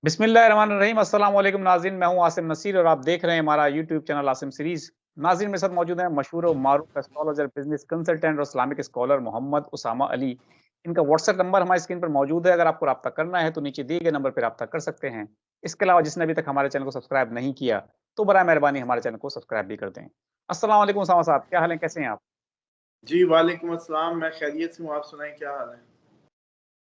बिस्मिल्लाहिर्रहमानिर्रहीम। अस्सलाम वालेकुम नाज़रीन, मैं हूं आसिम नसीर और आप देख रहे हैं हमारा यूट्यूब चैनल आसिम सीरीज। नाज़रीन, मेरे साथ मौजूद हैं मशहूर और मारूफ एस्ट्रोलॉजर, बिजनेस कंसल्टेंट और इस्लामिक स्कॉलर मोहम्मद उसामा अली। इनका व्हाट्सएप नंबर हमारी स्क्रीन पर मौजूद है। अगर आपको रब्ता करना है तो नीचे दिए गए नंबर पर रब्ता कर सकते हैं। इसके अलावा जिसने अभी तक हमारे चैनल को सब्सक्राइब नहीं किया तो बराए मेहरबानी हमारे चैनल को सब्सक्राइब भी कर दें। अस्सलाम वालेकुम उसामा साहब, क्या हाल है, कैसे हैं आप? जी, वालेकुम अस्सलाम। मैं खैरियत से हूँ, आप सुनाएँ क्या हाल है?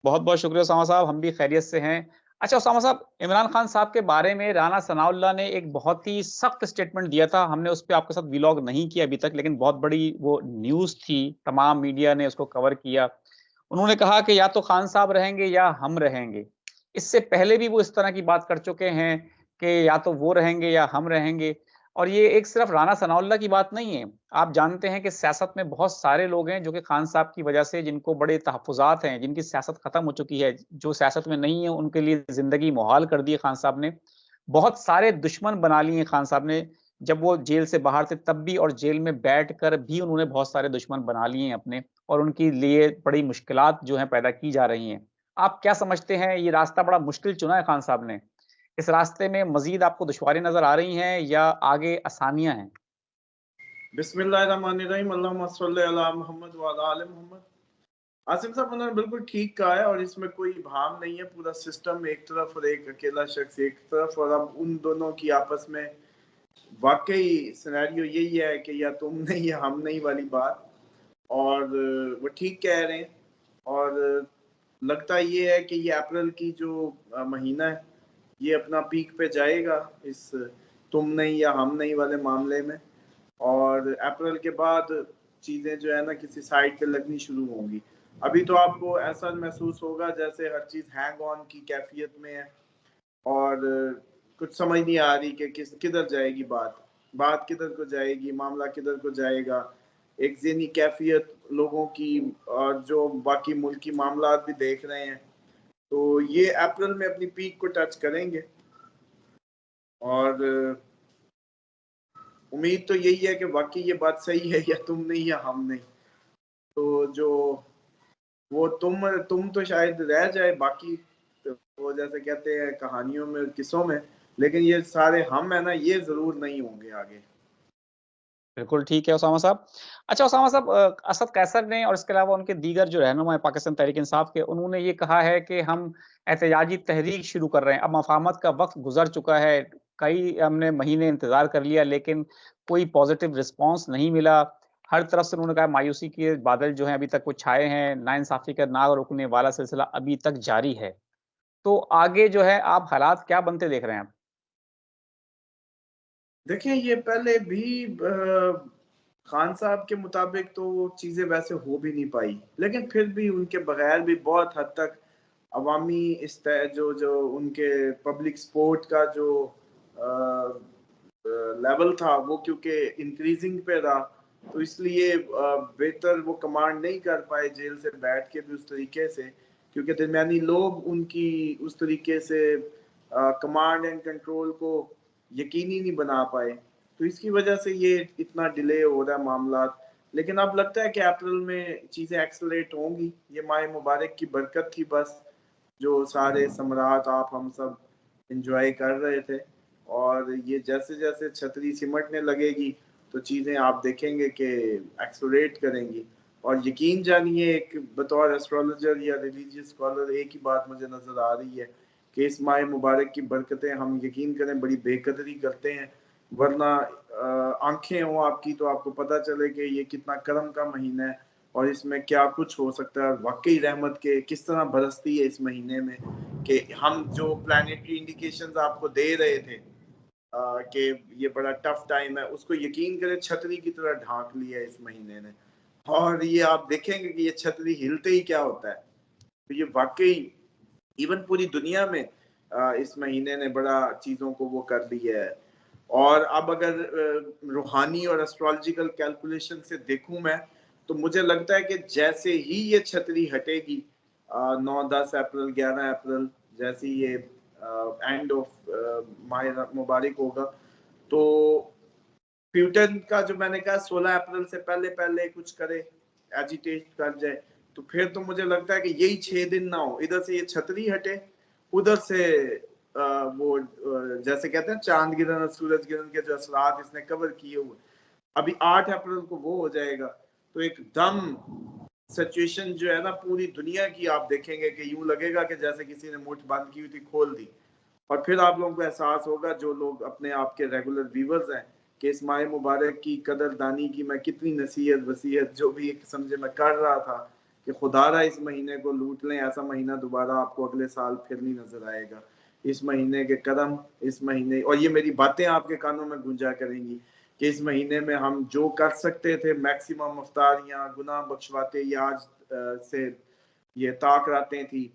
बहुत-बहुत शुक्रिया उसामा साहब, हम भी खैरियत से हैं। अच्छा उसामा साहब, इमरान खान साहब के बारे में राना सनाउल्लाह ने एक बहुत ही सख्त स्टेटमेंट दिया था। हमने उस पे आपके साथ व्लॉग नहीं किया अभी तक, लेकिन बहुत बड़ी वो न्यूज़ थी, तमाम मीडिया ने उसको कवर किया। उन्होंने कहा कि या तो खान साहब रहेंगे या हम रहेंगे। इससे पहले भी वो इस तरह की बात कर चुके हैं कि या तो वो रहेंगे या हम रहेंगे। और ये एक सिर्फ राना सनाउल्लाह की बात नहीं है। आप जानते हैं कि सियासत में बहुत सारे लोग हैं जो कि खान साहब की वजह से जिनको बड़े तहफ़्फ़ुज़ात हैं, जिनकी सियासत खत्म हो चुकी है, जो सियासत में नहीं है उनके लिए ज़िंदगी मुहाल कर दी है खान साहब ने। बहुत सारे दुश्मन बना लिए हैं खान साहब ने। जब वो जेल से बाहर थे तब भी और जेल में बैठकर भी उन्होंने बहुत सारे दुश्मन बना लिए हैं अपने और उनके लिए बड़ी मुश्किलात जो हैं पैदा की जा रही हैं। आप क्या समझते हैं, ये रास्ता बड़ा मुश्किल चुना है खान साहब ने? इस रास्ते में मज़ीद आपको दुश्वारी नज़र आ रही हैं या आगे आसानियाँ हैं? बिस्मिल्लाहिर्रहमानिर्रहीम, अल्लाहुम्मा सल्लि अला मुहम्मद व अला आलि मुहम्मद। आसिम साहब उन्होंने बिल्कुल ठीक कहा है और इसमें कोई इबाहम नहीं है। पूरा सिस्टम एक तरफ और एक अकेला शख्स एक तरफ, और अब उन दोनों की आपस में वाक़ई सिनेरियो यही है कि या तुम नहीं या हम नहीं वाली बात। और वो ठीक कह रहे हैं। और लगता ये है कि ये अप्रैल की जो महीना है, ये अपना पीक पे जाएगा इस तुम नहीं या हम नहीं वाले मामले में। और अप्रैल के बाद चीज़ें जो है ना किसी साइड पे लगनी शुरू होंगी। अभी तो आपको ऐसा महसूस होगा जैसे हर चीज़ हैंग ऑन की कैफ़ियत में है। और कुछ समझ नहीं आ रही कि किधर जाएगी बात। बात किधर को जाएगी, मामला किधर को जाएगा। एक ज़हनी कैफ़ियत लोगों की, और जो बाकी मुल्की मामलात भी देख रहे हैं, तो ये अप्रैल में अपनी पीक को टच करेंगे। और उम्मीद तो यही है कि वाक़ई ये बात सही है, या तुम नहीं या हम नहीं। तो जो वो तुम तो शायद रह जाए, बाकी तो वो जैसे कहते हैं कहानियों में, किस्सों में, लेकिन ये सारे हम है ना, ये ज़रूर नहीं होंगे आगे। बिल्कुल ठीक है उसामा साहब। अच्छा उसामा साहब, असद कैसर ने और इसके अलावा उनके दीगर जो रहनुमा हैं पाकिस्तान तहरीक-ए-इंसाफ के, उन्होंने ये कहा है कि हम एहतजाजी तहरीक शुरू कर रहे हैं। अब मफ़ाहमत का वक़्त गुज़र चुका है। कई हमने महीने इंतज़ार कर लिया लेकिन कोई पॉज़िटिव रिस्पॉन्स नहीं मिला। हर तरफ से उन्होंने कहा मायूसी के बादल जो हैं अभी तक वो छाए हैं। नाइंसाफ़ी का ना रुकने वाला सिलसिला अभी तक जारी है। तो आगे जो है आप हालात क्या बनते देख रहे हैं आप? देखिए, ये पहले भी खान साहब के मुताबिक तो चीज़ें वैसे हो भी नहीं पाई, लेकिन फिर भी उनके बगैर भी बहुत हद तक अवामी इस जो जो उनके पब्लिक सपोर्ट का जो लेवल था, वो क्योंकि इंक्रीजिंग पे रहा, तो इसलिए बेहतर वो कमांड नहीं कर पाए जेल से बैठ के भी उस तरीके से, क्योंकि दरमियानी लोग उनकी उस तरीके से कमांड एंड कंट्रोल को यकीनी नहीं बना पाए। तो इसकी वजह से ये इतना डिले हो रहा है मामला। लेकिन अब लगता है कि अप्रैल में चीज़ें एक्सेलरेट होंगी। ये माह मुबारक की बरकत थी बस, जो सारे सम्राट आप हम सब एंजॉय कर रहे थे। और ये जैसे-जैसे छतरी सिमटने लगेगी, तो चीज़ें आप देखेंगे कि एक्सेलरेट करेंगी। और यकीन जानिए, एक बतौर एस्ट्रोलॉजर या रिलीजियस स्कॉलर एक ही बात मुझे नज़र आ रही है कि इस माह मुबारक की बरकतें हम यकीन करें बड़ी बेकदरी करते हैं। वरना आँखें हों आपकी तो आपको पता चले कि ये कितना करम का महीना है और इसमें क्या कुछ हो सकता है। वाक़ई रहमत के किस तरह बरसती है इस महीने में, कि हम जो प्लैनेटरी इंडिकेशंस आपको दे रहे थे कि ये बड़ा टफ टाइम है, उसको यकीन करें छतरी की तरह ढाँक लिया है इस महीने ने। और ये आप देखेंगे कि ये छतरी हिलते ही क्या होता है। तो ये वाक़ई इवन पूरी दुनिया में इस महीने ने बड़ा चीज़ों को वो कर दिया है। और अब अगर रूहानी और एस्ट्रोलॉजिकल कैलकुलेशन से देखूँ मैं, तो मुझे लगता है कि जैसे ही ये छतरी हटेगी 9-10 अप्रैल, 11 अप्रैल, जैसे ही ये एंड ऑफ माह मुबारक होगा, तो प्यूटन का जो मैंने कहा 16 अप्रैल से पहले-पहले कुछ करे, एजिटेट कर जाए, तो फिर तो मुझे लगता है कि यही 6 दिन ना हो, इधर से ये छतरी हटे, उधर से जैसे कहते हैं चांद गिरन और सूरज गिरन के जो असरात इसने कवर किए हुए, अभी 8 अप्रैल को वो हो जाएगा। तो एकदम सिचुएशन जो है ना पूरी दुनिया की, आप देखेंगे कि यूं लगेगा कि जैसे किसी ने मुठ बंद की हुई थी खोल दी। और फिर आप लोगों को एहसास होगा, जो लोग अपने आप के रेगुलर व्यूवर्स हैं, कि इस माह मुबारक की कदरदानी की मैं कितनी नसीहत वसीयत जो भी एक समझे मैं कर रहा था कि खुदारा इस महीने को लूट लें, ऐसा महीना दोबारा आपको अगले साल फिर नहीं नजर आएगा। इस महीने के कदम, इस महीने, और ये मेरी बातें आपके कानों में गूंजा करेंगी कि इस महीने में हम जो कर सकते थे मैक्सिमम अफ्तारियां, गुनाह बख्शवाते, ये आज से ये ताक रातें थी।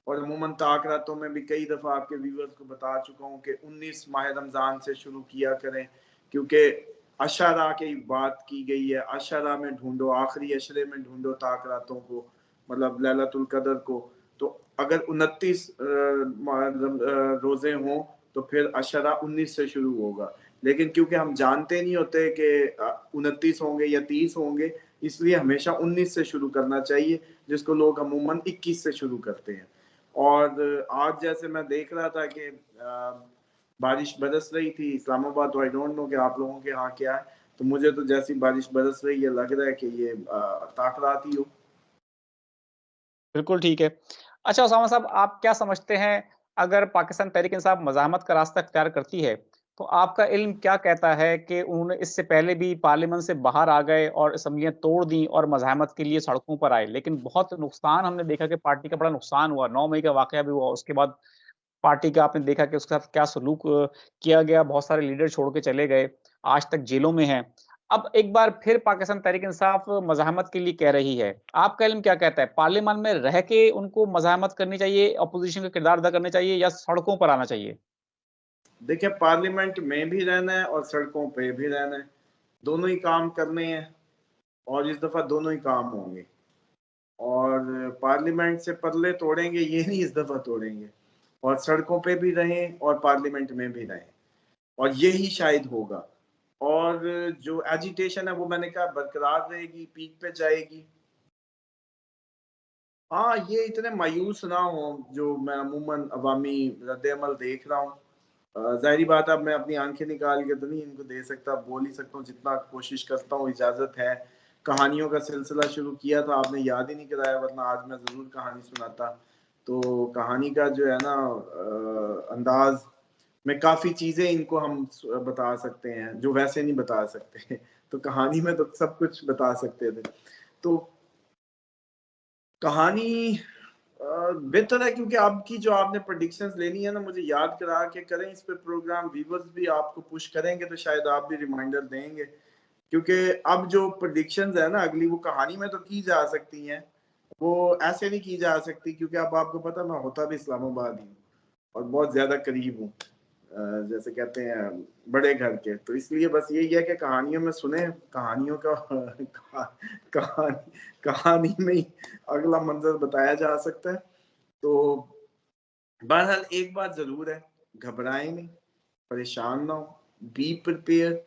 और अमूमन ताक रातों में भी कई दफ़ा आपके व्यूवर्स को बता चुका हूँ कि 19 माह रमज़ान से शुरू किया करें, क्योंकि अशरा की बात की गई है। अशरा में ढूंढो, आखिरी अशरे में ढूंढो ताक रातों को, मतलब लैलतुल कदर को। तो अगर 29 रोज़े हों तो फिर अशरा 19 से शुरू होगा। लेकिन क्योंकि हम जानते नहीं होते कि 29 होंगे या 30 होंगे, इसलिए हमेशा 19 से शुरू करना चाहिए, जिसको लोग अमूमन 21 से शुरू करते हैं। और आज जैसे मैं देख रहा था कि बारिश बरस रही थी इस्लामाबाद, तो आई डोंट नो कि आप लोगों के यहाँ क्या है, तो मुझे तो जैसी बारिश बरस रही है लग रहा है कि ये ताकरात ही हो। बिल्कुल ठीक है। अच्छा उसामा साहब, आप क्या समझते हैं, अगर पाकिस्तान तहरीक-ए-इंसाफ मज़ाहमत का रास्ता इख्तियार करती है, तो आपका इल्म क्या कहता है कि उन्होंने इससे पहले भी पार्लियामेंट से बाहर आ गए और असेंबलियाँ तोड़ दी और मज़ाहमत के लिए सड़कों पर आए, लेकिन बहुत नुकसान हमने देखा कि पार्टी का बड़ा नुकसान हुआ, 9 मई का वाक़या भी हुआ, उसके बाद पार्टी का आपने देखा कि उसके साथ क्या सलूक किया गया, बहुत सारे लीडर छोड़ के चले गए, आज तक जेलों में हैं। अब एक बार फिर पाकिस्तान तहरीक-ए-इंसाफ मज़ाहमत के लिए कह रही है। आपका इल्म क्या कहता है? पार्लियामेंट में रह के उनको मज़ाहमत करनी चाहिए, ऑपोज़िशन का किरदार अदा करना चाहिए या सड़कों पर आना चाहिए? देखिए, पार्लियामेंट में भी रहना है और सड़कों पे भी रहना है, दोनों ही काम करने हैं, और इस दफ़ा दोनों ही काम होंगे। और पार्लियामेंट से परले तोड़ेंगे ये नहीं इस दफ़ा तोड़ेंगे, और सड़कों पे भी रहें और पार्लियामेंट में भी रहें, और यही शायद होगा। और जो एजिटेशन है वो मैंने कहा बरकरार रहेगी, पीक पे जाएगी। हाँ, ये इतने मायूस ना हो जो मैं अमूमन अवामी रद्द-ए-अमल देख रहा हूँ। ज़ाहिर-सी बात है, अब मैं अपनी आँखें निकाल के तो नहीं इनको दे सकता, बोल ही सकता हूँ जितना कोशिश करता हूँ, इजाज़त है। कहानियों का सिलसिला शुरू किया था, आपने याद ही नहीं कराया, वरना आज मैं ज़रूर कहानी सुनाता। तो कहानी का जो है ना अंदाज़ में काफ़ी चीज़ें इनको हम बता सकते हैं, जो वैसे नहीं बता सकते। तो कहानी में तो सब कुछ बता सकते थे। तो कहानी बेहतर है, क्योंकि आपकी जो आपने प्रेडिक्शंस लेनी है ना, मुझे याद करा के करें इस पे प्रोग्राम, व्यूवर्स भी आपको पुश करेंगे तो शायद आप भी रिमाइंडर देंगे। क्योंकि अब जो प्रेडिक्शंस है ना अगली, वो कहानी में तो की जा सकती हैं, वो ऐसे नहीं की जा सकती, क्योंकि अब आपको पता मैं होता भी इस्लामाबाद ही हूँ और बहुत ज्यादा करीब हूँ, जैसे कहते हैं बड़े घर के। तो इसलिए बस यही है कि कहानियों में सुने, कहानियों का कहानी में ही अगला मंजर बताया जा सकता है। तो बहरहाल एक बात जरूर है, घबराए नहीं, परेशान ना हो, be prepare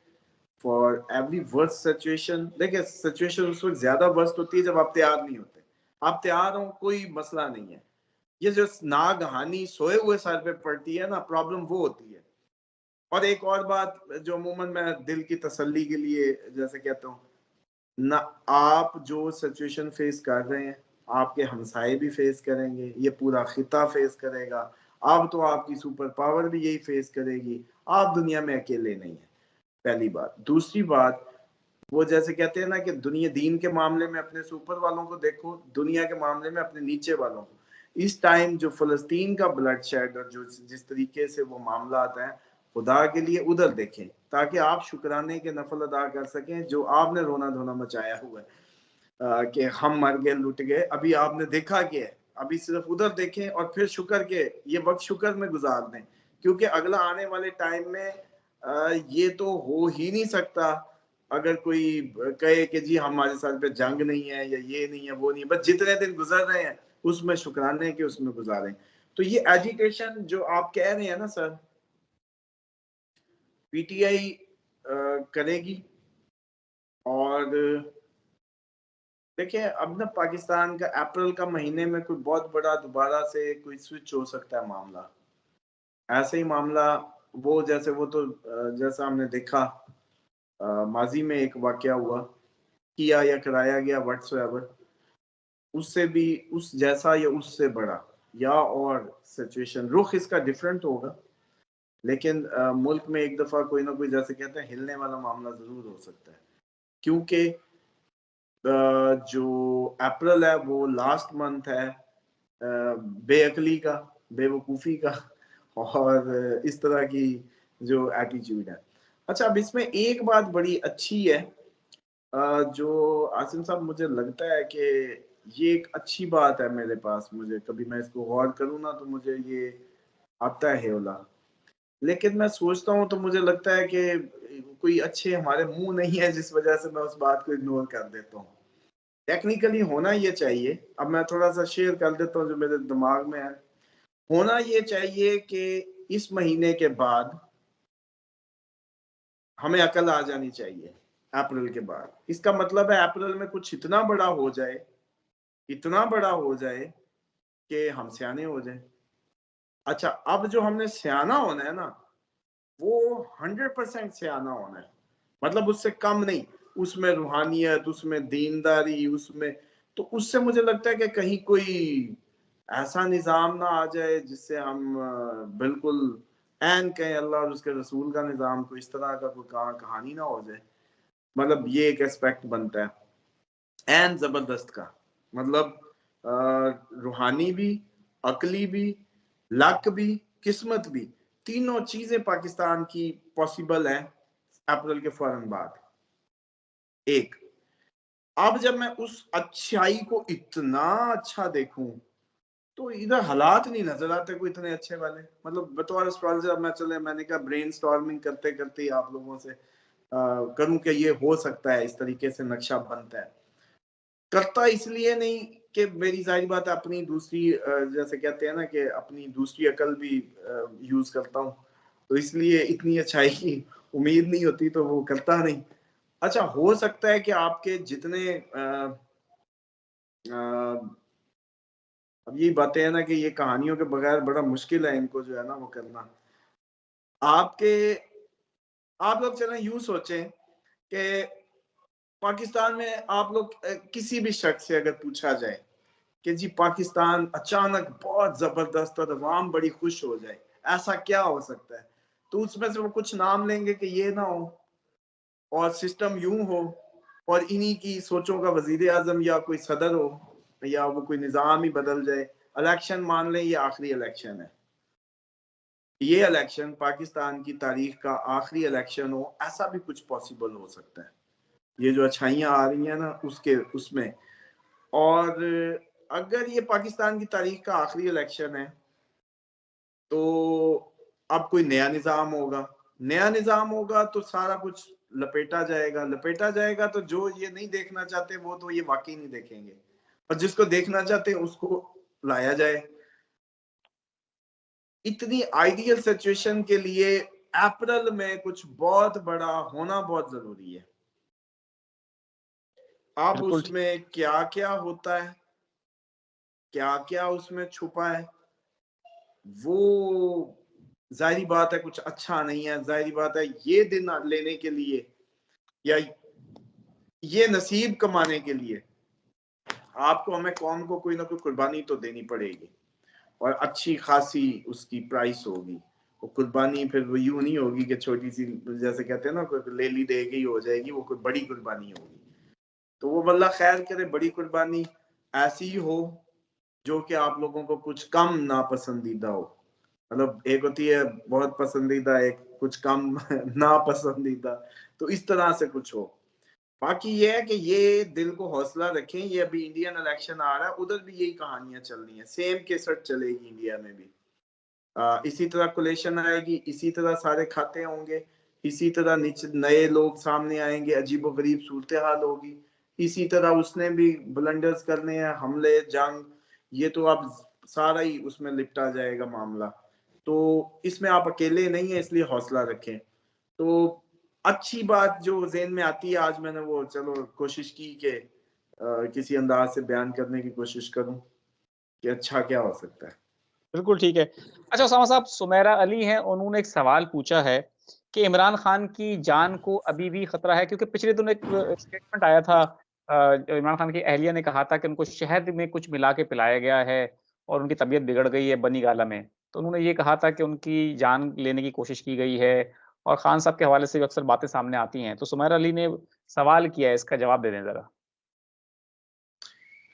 for every worst situation. देखिए, सिचुएशन उस वक्त ज्यादा वर्स्ट होती है जब आप तैयार नहीं होते। आप तैयार हो कोई मसला नहीं है, ये जो नागहानी सोए हुए सर पे पड़ती है ना, प्रॉब्लम वो होती है। और एक और बात जो अमूमन मैं दिल की तसल्ली के लिए जैसे कहता हूँ ना, आप जो सिचुएशन फेस कर रहे हैं आपके हमसाए भी फेस करेंगे, ये पूरा खिता फेस करेगा। अब तो आपकी सुपर पावर भी यही फेस करेगी, आप दुनिया में अकेले नहीं है, पहली बात। दूसरी बात, वो जैसे कहते हैं ना कि दुनिया दीन के मामले में अपने से ऊपर वालों को देखो, दुनिया के मामले में अपने नीचे वालों को। इस टाइम जो फलस्तीन का ब्लड शेड और जो जिस तरीके से वो मामला आता है, खुदा के लिए उधर देखें ताकि आप शुक्राने के नफल अदा कर सकें, जो आपने रोना धोना मचाया हुआ है कि हम मर गए, लुट गए, अभी आपने देखा क्या है। अभी सिर्फ उधर देखें और फिर शुक्र के ये वक्त शुक्र में गुजार दें, क्योंकि अगला आने वाले टाइम में ये तो हो ही नहीं सकता अगर कोई कहे कि जी हमारे साथ पे जंग नहीं है या ये नहीं है वो नहीं है। बस जितने दिन गुजर रहे हैं उसमें शुक्राने के उसमें गुजारें। तो ये एजुकेशन जो आप कह रहे हैं ना सर, पीटीआई करेगी। और देखिए, अब ना पाकिस्तान का अप्रैल का महीने में कोई बहुत बड़ा दोबारा से कोई स्विच हो सकता है मामला। ऐसे ही मामला वो जैसे वो तो जैसा हमने देखा माजी में एक वाकया हुआ, किया या कराया गया व्हाट्सएवर, उससे भी उस जैसा या उससे बड़ा या और सिचुएशन, रुख इसका डिफरेंट होगा, लेकिन मुल्क में एक दफा कोई ना कोई, जैसे कहते हैं, हिलने वाला मामला जरूर हो सकता है, क्योंकि जो अप्रैल है वो लास्ट मंथ है बेअकली का, बेवकूफ़ी का और इस तरह की जो एटीट्यूड है। अच्छा, अब इसमें एक बात बड़ी अच्छी है जो आसिम साहब, मुझे लगता है कि ये एक अच्छी बात है मेरे पास, मुझे कभी मैं इसको गौर करूँ ना तो मुझे ये आता है होला, लेकिन मैं सोचता हूँ तो मुझे लगता है कि कोई अच्छे हमारे मुंह नहीं है जिस वजह से मैं उस बात को इग्नोर कर देता हूँ। टेक्निकली होना ये चाहिए, अब मैं थोड़ा सा शेयर कर देता हूँ जो मेरे दिमाग में है। होना ये चाहिए कि इस महीने के बाद हमें अकल आ जानी चाहिए, अप्रैल के बाद। इसका मतलब है अप्रैल में कुछ इतना बड़ा हो जाए, इतना बड़ा हो जाए कि हम सियाने हो जाए। अच्छा, अब जो हमने सियाना होना है ना, वो 100% सियाना होना है, मतलब उससे कम नहीं, उसमें रूहानियत, उसमें दीनदारी, उसमें तो उससे मुझे लगता है कि कहीं कोई ऐसा निज़ाम ना आ जाए जिससे हम बिल्कुल ऐन कहें अल्लाह और उसके रसूल का निज़ाम, को इस तरह का कोई कहानी ना हो जाए। मतलब ये एक एस्पेक्ट बनता है ऐन जबरदस्त का, मतलब रूहानी भी, अकली भी, लक भी, किस्मत भी, तीनों चीजें पाकिस्तान की पॉसिबल हैं अप्रैल के फौरन बाद। एक, अब जब मैं उस अच्छाई को इतना अच्छा देखूं तो इधर हालात नहीं नजर आते कोई इतने अच्छे वाले, मतलब बतौर एस्ट्रोलॉजर मैं चले, मैंने कहा ब्रेन स्टॉर्मिंग करते करते ही आप लोगों से करूं कि ये हो सकता है, इस तरीके से नक्शा बनता है। करता इसलिए नहीं कि मेरी जाहिर बात है अपनी दूसरी जैसे कहते हैं ना कि अपनी दूसरी अकल भी यूज करता हूँ, तो इसलिए इतनी अच्छाई की उम्मीद नहीं होती तो वो करता नहीं। अच्छा, हो सकता है कि आपके जितने अब ये बातें हैं ना कि ये कहानियों के बगैर बड़ा मुश्किल है इनको जो है ना वो करना। आपके आप लोग चलें यूं सोचें कि पाकिस्तान में आप लोग किसी भी शख्स से अगर पूछा जाए कि जी पाकिस्तान अचानक बहुत जबरदस्त और अवाम बड़ी खुश हो जाए, ऐसा क्या हो सकता है, तो उसमें से वो कुछ नाम लेंगे कि ये ना हो और सिस्टम यूं हो और इन्हीं की सोचों का वजीर आजम या कोई सदर हो या वो कोई निज़ाम ही बदल जाए, इलेक्शन मान लें ये आखिरी इलेक्शन है, ये इलेक्शन पाकिस्तान की तारीख का आखिरी इलेक्शन हो, ऐसा भी कुछ पॉसिबल हो सकता है। ये जो अच्छाइयाँ आ रही हैं ना उसके उसमें, और अगर ये पाकिस्तान की तारीख का आखिरी इलेक्शन है तो अब कोई नया निज़ाम होगा, नया निज़ाम होगा तो सारा कुछ लपेटा जाएगा, लपेटा जाएगा तो जो ये नहीं देखना चाहते वो तो ये वाकई नहीं देखेंगे, और जिसको देखना चाहते हैं उसको लाया जाए। इतनी आइडियल सिचुएशन के लिए अप्रैल में कुछ बहुत बड़ा होना बहुत जरूरी है। अब बिल्कुल ठीक। उसमें क्या क्या होता है, क्या क्या उसमें छुपा है, वो जाहिर बात है कुछ अच्छा नहीं है। जाहिर बात है ये दिन लेने के लिए या ये नसीब कमाने के लिए आपको, हमें कौम को कोई ना कोई कुर्बानी तो देनी पड़ेगी, और अच्छी खासी उसकी प्राइस होगी। वो कुर्बानी फिर वो यूं नहीं होगी कि छोटी सी, जैसे कहते हैं ना कोई ले ली दे गई हो जाएगी, वो कोई बड़ी कुर्बानी होगी। तो वो वल्लाह खैर करे, बड़ी कुर्बानी ऐसी हो जो कि आप लोगों को कुछ कम नापसंदीदा हो, मतलब एक होती है बहुत पसंदीदा, एक कुछ कम नापसंदीदा, तो इस तरह से कुछ हो। बाकी ये है कि ये दिल को हौसला रखें, ये अभी इंडियन इलेक्शन आ रहा है, उधर भी यही कहानियां चल रही हैं, सेम केसट चलेगी इंडिया में भी। इसी तरह कोलेशन आएगी, इसी तरह सारे खाते होंगे, इसी तरह नए लोग सामने आएंगे, अजीबो गरीब सूरत हाल होगी, इसी तरह उसने भी ब्लंडर्स करने हैं, हमले, जंग, ये तो अब सारा ही उसमें लिपटा जाएगा मामला। तो इसमें आप अकेले नहीं है, इसलिए हौसला रखें। तो अच्छी बात जो ज़हन में आती है आज, मैंने वो चलो कोशिश की कि किसी अंदाज से बयान करने की कोशिश करूं कि अच्छा क्या हो सकता है। बिल्कुल ठीक है। अच्छा उसामा साहब, सुमेरा अली हैं, उन्होंने एक सवाल पूछा है कि इमरान खान की जान को अभी भी खतरा है, क्योंकि पिछले दिनों एक स्टेटमेंट आया था, जो इमरान खान की अहलिया ने कहा था कि उनको शहद में कुछ मिला के पिलाया गया है और उनकी तबीयत बिगड़ गई है बनीगाला में। तो उन्होंने ये कहा था कि उनकी जान लेने की कोशिश की गई है और खान साहब के हवाले से भी अक्सर बातें सामने आती हैं। तो सुमेरा अली ने सवाल किया है, इसका जवाब दे दें ज़रा।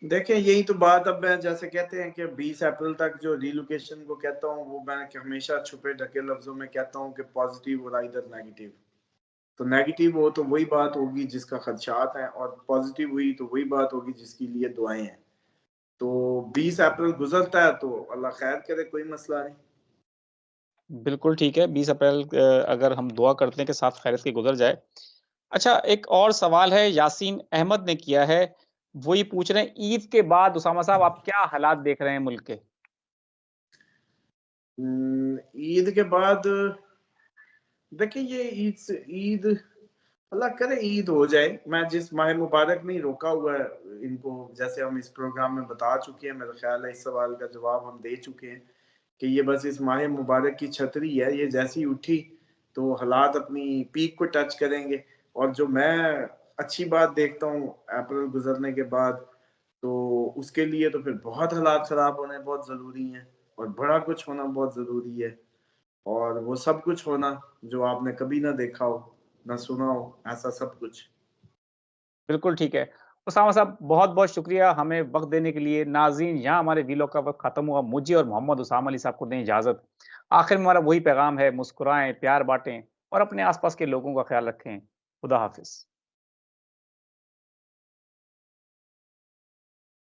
देखें, यही तो बात, अब मैं जैसे कहते हैं कि 20 अप्रैल तक जो रिलोकेशन को कहता हूँ, वो मैं हमेशा छुपे ढके लफ्जों में कहता हूँ कि पॉजिटिव और आइदर नेगेटिव। तो नेगेटिव हो तो वही बात होगी जिसका खदशात है, और पॉजिटिव हुई तो वही बात होगी जिसके लिए दुआएं हैं। तो 20 अप्रैल गुजरता है तो अल्लाह खैर करे, कोई मसला नहीं। बिल्कुल ठीक है, 20 अप्रैल अगर हम दुआ करते हैं कि साथ खैरियत से गुज़र जाए। अच्छा, एक और सवाल है, यासीन अहमद ने किया है, वो ये पूछ रहे हैं, ईद के बाद उसामा साहब आप क्या हालात देख रहे हैं मुल्क के? ईद के बाद देखिए, ये ईद अल्लाह करे ईद हो जाए। मैं जिस माह मुबारक में ही रोका हुआ है इनको, जैसे हम इस प्रोग्राम में बता चुके हैं, मेरा ख्याल है इस सवाल का जवाब हम दे चुके हैं कि ये बस इस माह मुबारक की छतरी है, ये जैसी उठी तो हालात अपनी पीक को टच करेंगे। और जो मैं अच्छी बात देखता हूँ अप्रैल गुजरने के बाद, तो उसके लिए तो फिर बहुत हालात खराब होने बहुत ज़रूरी हैं, और बड़ा कुछ होना बहुत ज़रूरी है, और वो सब कुछ होना जो आपने कभी ना देखा हो, ना सुना हो, ऐसा सब कुछ। बिल्कुल ठीक है। उसामा साहब, बहुत-बहुत शुक्रिया हमें वक़्त देने के लिए। नाज़रीन, यहाँ हमारे व्लॉग का वक़्त खत्म हुआ। मुझे और मोहम्मद उसामा अली साहब को दें इजाज़त। आखिर में हमारा वही पैगाम है, मुस्कुराएँ, प्यार बाँटें और अपने आस-पास के लोगों का ख़्याल रखें। खुदा हाफ़िज़।